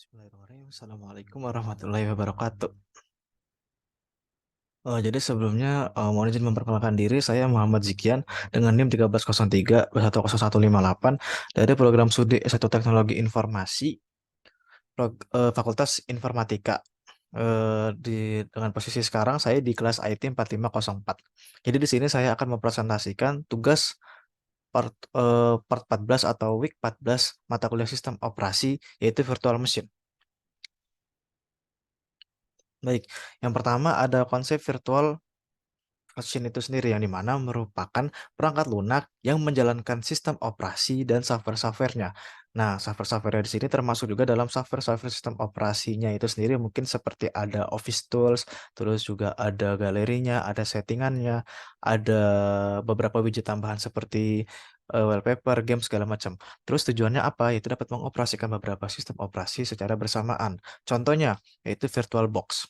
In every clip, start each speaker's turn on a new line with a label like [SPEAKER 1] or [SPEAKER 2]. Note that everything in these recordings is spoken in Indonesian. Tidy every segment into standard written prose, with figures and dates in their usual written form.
[SPEAKER 1] Bismillahirrahmanirrahim. Assalamualaikum warahmatullahi wabarakatuh. Jadi sebelumnya mohon izin memperkenalkan diri, saya Muhammad Zikian dengan NIM 1303 10158 dari program studi S1 Teknologi Informasi Fakultas Informatika. Dengan posisi sekarang saya di kelas IT 4504. Jadi di sini saya akan mempresentasikan tugas part 14 atau week 14 mata kuliah sistem operasi yaitu virtual machine. Baik, yang pertama ada konsep virtual machine itu sendiri yang dimana merupakan perangkat lunak yang menjalankan sistem operasi dan software-softwarenya. Nah, software-software di sini termasuk juga dalam software-software sistem operasinya itu sendiri mungkin seperti ada Office Tools, terus juga ada galerinya, ada settingannya, ada beberapa widget tambahan seperti wallpaper, game segala macam. Terus tujuannya apa? Itu dapat mengoperasikan beberapa sistem operasi secara bersamaan. Contohnya yaitu VirtualBox.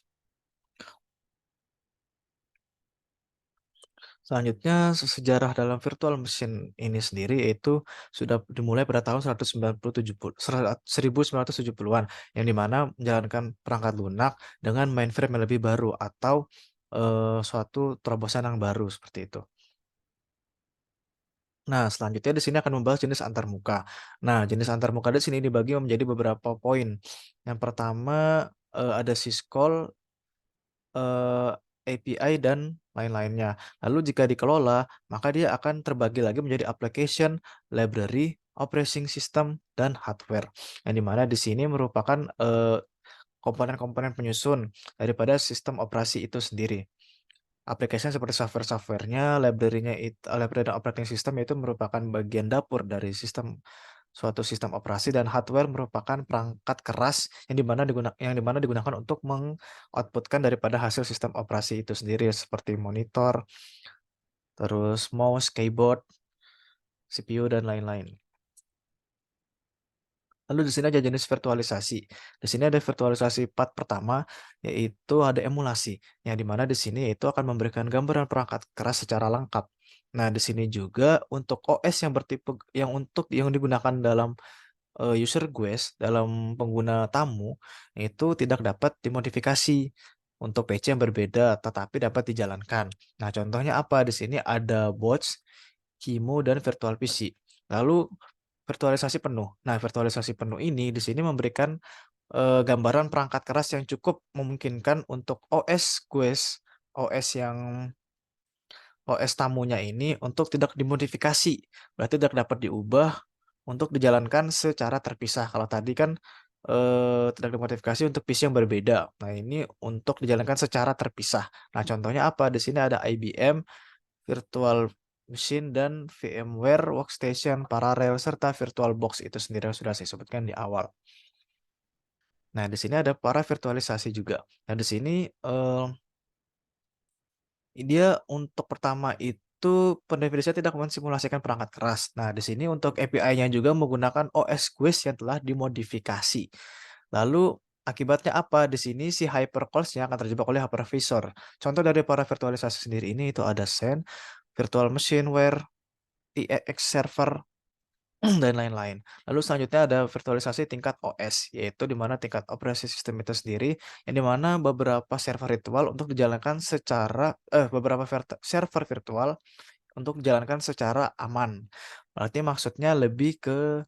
[SPEAKER 1] Selanjutnya, sejarah dalam virtual machine ini sendiri itu sudah dimulai pada tahun 1970-an, yang dimana menjalankan perangkat lunak dengan mainframe yang lebih baru atau suatu terobosan yang baru seperti itu. Nah, selanjutnya di sini akan membahas jenis antarmuka. Nah, jenis antarmuka di sini dibagi menjadi beberapa poin. Yang pertama ada syscall, API dan lain-lainnya. Lalu jika dikelola, maka dia akan terbagi lagi menjadi application, library, operating system, dan hardware. Yang dimana di sini merupakan komponen-komponen penyusun daripada sistem operasi itu sendiri. Aplikasinya seperti software-softwarenya, library dan operating system itu merupakan bagian dapur dari suatu sistem operasi, dan hardware merupakan perangkat keras yang dimana digunakan untuk mengoutputkan daripada hasil sistem operasi itu sendiri seperti monitor, terus mouse, keyboard, CPU dan lain-lain. Lalu di sini ada jenis virtualisasi. Di sini ada virtualisasi part pertama, yaitu ada emulasi, yang dimana di sini itu akan memberikan gambaran perangkat keras secara lengkap. Nah, di sini juga untuk OS yang digunakan dalam user guest, dalam pengguna tamu, itu tidak dapat dimodifikasi untuk PC yang berbeda, tetapi dapat dijalankan. Nah, contohnya apa? Di sini ada bots, Qemu, dan virtual PC. Lalu virtualisasi penuh. Nah, virtualisasi penuh ini di sini memberikan gambaran perangkat keras yang cukup memungkinkan untuk OS tamunya ini untuk tidak dimodifikasi, berarti tidak dapat diubah untuk dijalankan secara terpisah. Kalau tadi kan tidak dimodifikasi untuk PC yang berbeda. Nah, ini untuk dijalankan secara terpisah. Nah, contohnya apa? Di sini ada IBM Virtual Machine dan VMware Workstation Parallel serta VirtualBox itu sendiri yang sudah saya sebutkan di awal. Nah, di sini ada para virtualisasi juga. Nah, di sini dia untuk pertama itu pendefinisinya tidak mensimulasikan perangkat keras. Nah, di sini untuk API-nya juga menggunakan OS Quiz yang telah dimodifikasi. Lalu akibatnya apa? Di sini si hypercalls-nya akan terjebak oleh hypervisor. Contoh dari para virtualisasi sendiri ini itu ada Xen, Virtual Machineware, TX Server, dan lain-lain. Lalu selanjutnya ada virtualisasi tingkat OS, yaitu di mana tingkat operasi sistem itu sendiri, yang di mana beberapa server virtual untuk dijalankan secara server virtual untuk dijalankan secara aman. Berarti maksudnya lebih ke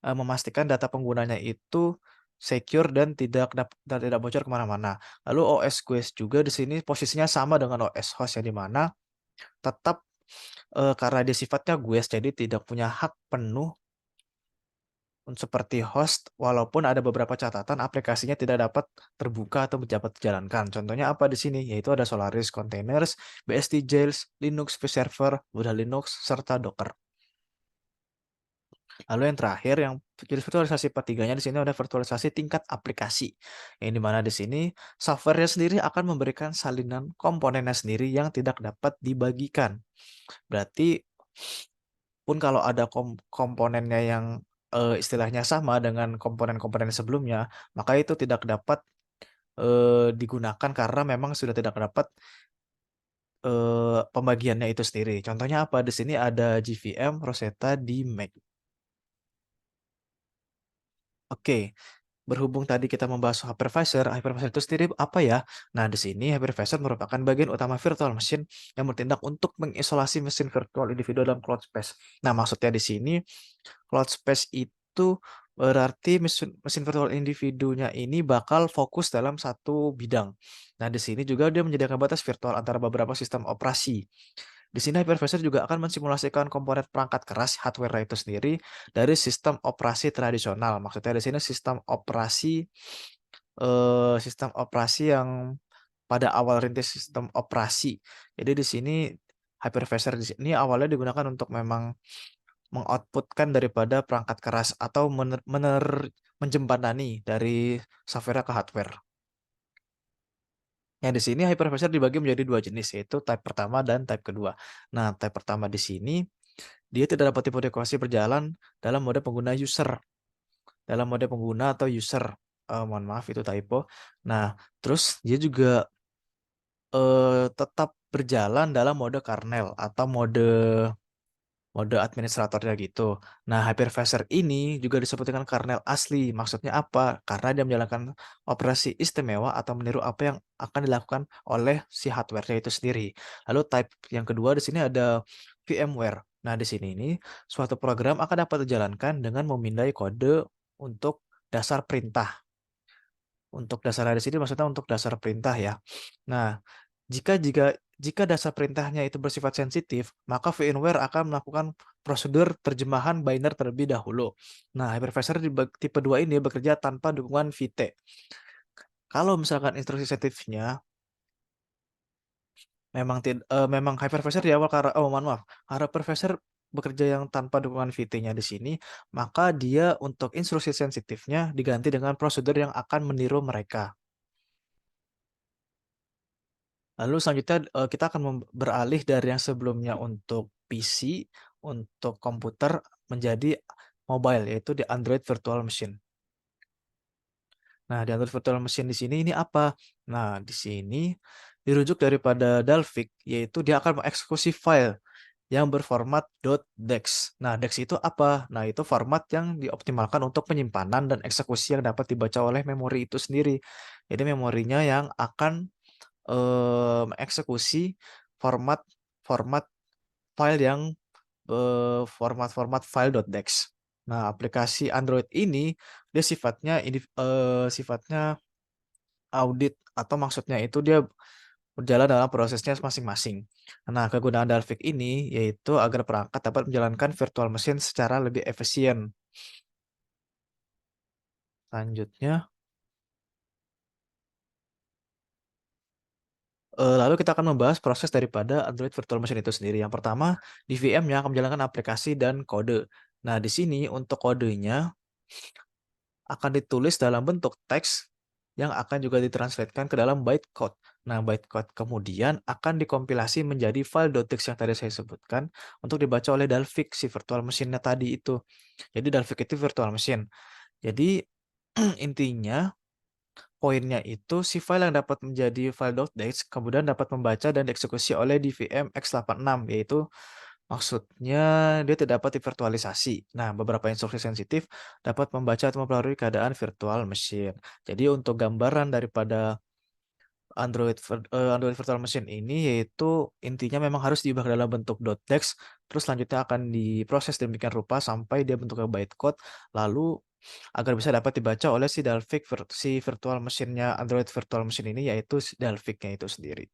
[SPEAKER 1] memastikan data penggunanya itu secure dan tidak bocor kemana-mana. Lalu OS Quest juga di sini posisinya sama dengan OS host, yang di mana tetap karena dia sifatnya Guest, jadi tidak punya hak penuh seperti host, walaupun ada beberapa catatan aplikasinya tidak dapat terbuka atau dapat dijalankan. Contohnya apa di sini? Yaitu ada Solaris Containers, BSD Jails, Linux vServer, Mudah Linux, serta Docker. Lalu yang terakhir, yang jenis virtualisasi ketiganya di sini ada virtualisasi tingkat aplikasi. Yang dimana di sini softwarenya sendiri akan memberikan salinan komponennya sendiri yang tidak dapat dibagikan. Berarti pun kalau ada komponennya yang istilahnya sama dengan komponen-komponen sebelumnya, maka itu tidak dapat digunakan karena memang sudah tidak dapat pembagiannya itu sendiri. Contohnya apa? Di sini ada JVM Rosetta di Mac. Oke. berhubung tadi kita membahas hypervisor itu sendiri apa ya? Nah, di sini hypervisor merupakan bagian utama virtual machine yang bertindak untuk mengisolasi mesin virtual individu dalam cloud space. Nah, maksudnya di sini cloud space itu berarti mesin mesin virtual individunya ini bakal fokus dalam satu bidang. Nah, di sini juga dia menyediakan batas virtual antara beberapa sistem operasi. Di sini hypervisor juga akan mensimulasikan komponen perangkat keras hardware itu sendiri dari sistem operasi tradisional. Maksudnya di sini sistem operasi yang pada awal rintis sistem operasi. Jadi di sini hypervisor di sini awalnya digunakan untuk memang mengoutputkan daripada perangkat keras atau menjembatani dari software ke hardware. Yang di sini hypervisor dibagi menjadi dua jenis, yaitu type pertama dan type kedua. Nah, type pertama di sini dia tidak dapat dimodifikasi berjalan dalam mode pengguna atau user. Mohon maaf itu typo. Nah, terus dia juga tetap berjalan dalam mode kernel atau mode mode administratornya gitu. Nah, hypervisor ini juga disebut dengan kernel asli. Maksudnya apa? Karena dia menjalankan operasi istimewa atau meniru apa yang akan dilakukan oleh si hardware-nya itu sendiri. Lalu type yang kedua di sini ada VMware. Nah, di sini ini suatu program akan dapat dijalankan dengan memindai kode untuk dasar perintah. Untuk dasarnya di sini maksudnya untuk dasar perintah ya. Nah, jika jika jika dasar perintahnya itu bersifat sensitif, maka VMware akan melakukan prosedur terjemahan binary terlebih dahulu. Nah, hypervisor tipe 2 ini bekerja tanpa dukungan VT. Kalau misalkan instruksi sensitifnya memang hypervisor di awal mohon maaf, hypervisor bekerja yang tanpa dukungan VT-nya di sini, maka dia untuk instruksi sensitifnya diganti dengan prosedur yang akan meniru mereka. Lalu selanjutnya, kita akan beralih dari yang sebelumnya untuk PC, untuk komputer menjadi mobile, yaitu di Android Virtual Machine. Nah, di Android Virtual Machine di sini ini apa? Nah, di sini dirujuk daripada Dalvik, yaitu dia akan mengeksekusi file yang berformat .dex. Nah, dex itu apa? Nah, itu format yang dioptimalkan untuk penyimpanan dan eksekusi yang dapat dibaca oleh memori itu sendiri. Jadi memorinya yang akan mengeksekusi format format file yang format-format file.dex. Nah, aplikasi Android ini dia sifatnya audit atau maksudnya itu dia berjalan dalam prosesnya masing-masing. Nah, kegunaan Dalvik ini yaitu agar perangkat dapat menjalankan virtual machine secara lebih efisien. Selanjutnya, lalu kita akan membahas proses daripada Android Virtual Machine itu sendiri. Yang pertama, di VM-nya akan menjalankan aplikasi dan kode. Nah, di sini untuk kodenya akan ditulis dalam bentuk teks yang akan juga ditranslatekan ke dalam bytecode. Nah, bytecode kemudian akan dikompilasi menjadi file .txt yang tadi saya sebutkan untuk dibaca oleh Dalvik, si virtual machine-nya tadi itu. Jadi Dalvik itu virtual machine. Jadi intinya poinnya itu si file yang dapat menjadi file .txt kemudian dapat membaca dan dieksekusi oleh DVM x86, yaitu maksudnya dia tidak dapat divirtualisasi. Nah, beberapa instruksi sensitif dapat membaca atau mempengaruhi keadaan virtual machine. Jadi untuk gambaran daripada Android Virtual Machine ini yaitu intinya memang harus diubah ke dalam bentuk .dex, terus selanjutnya akan diproses demikian rupa sampai dia bentuknya bytecode, lalu agar bisa dapat dibaca oleh si Dalvik si virtual machine-nya Android Virtual Machine ini yaitu si Dalvik-nya itu sendiri.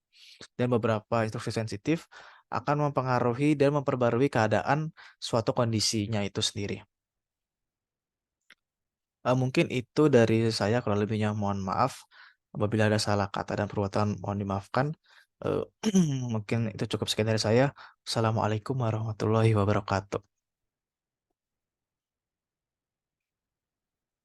[SPEAKER 1] Dan beberapa instruksi sensitif akan mempengaruhi dan memperbarui keadaan suatu kondisinya itu sendiri. Mungkin itu dari saya, kurang lebihnya mohon maaf. Apabila ada salah kata dan perbuatan mohon dimaafkan. Eee, mungkin itu cukup sekian dari saya. Assalamualaikum warahmatullahi wabarakatuh.